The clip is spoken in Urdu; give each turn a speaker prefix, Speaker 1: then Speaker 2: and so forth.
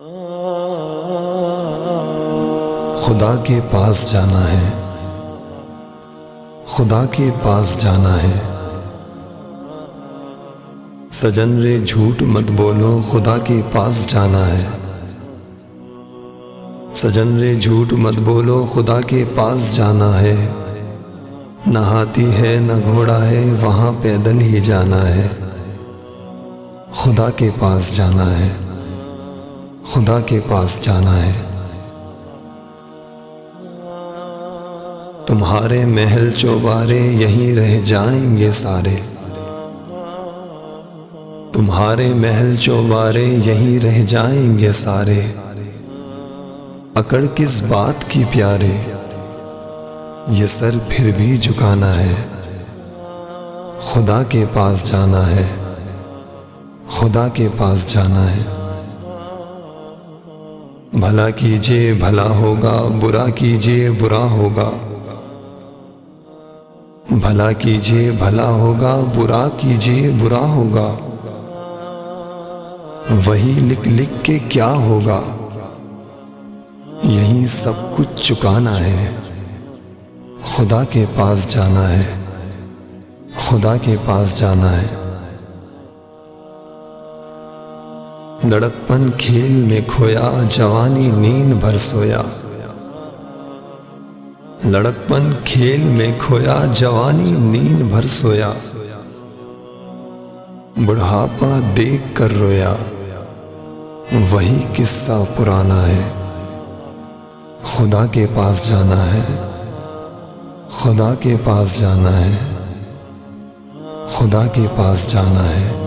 Speaker 1: خدا کے پاس جانا ہے، خدا کے پاس جانا ہے۔ سجن رے جھوٹ مت بولو، خدا کے پاس جانا ہے۔ سجن رے جھوٹ مت بولو، خدا کے پاس جانا ہے۔ نہ ہاتھی ہے نہ گھوڑا ہے، وہاں پیدل ہی جانا ہے۔ خدا کے پاس جانا ہے، خدا کے پاس جانا ہے۔ تمہارے محل چوبارے یہیں رہ جائیں گے سارے، تمہارے محل چوبارے یہیں رہ جائیں گے سارے۔ اکڑ کس بات کی پیارے، یہ سر پھر بھی جھکانا ہے۔ خدا کے پاس جانا ہے، خدا کے پاس جانا ہے۔ بھلا کیجئے بھلا ہوگا، برا کیجئے برا ہوگا۔ بھلا کیجئے بھلا ہوگا، برا کیجئے برا ہوگا۔ وہی لکھ لکھ کے کیا ہوگا، یہیں سب کچھ چکانا ہے۔ خدا کے پاس جانا ہے، خدا کے پاس جانا ہے۔ لڑکپن کھیل میں کھویا، جوانی نیند بھر سویا۔ لڑکپن کھیل میں کھویا، جوانی نیند بھر سویا۔ بڑھاپا دیکھ کر رویا، وہی قصہ پرانا ہے۔ خدا کے پاس جانا ہے، خدا کے پاس جانا ہے، خدا کے پاس جانا ہے۔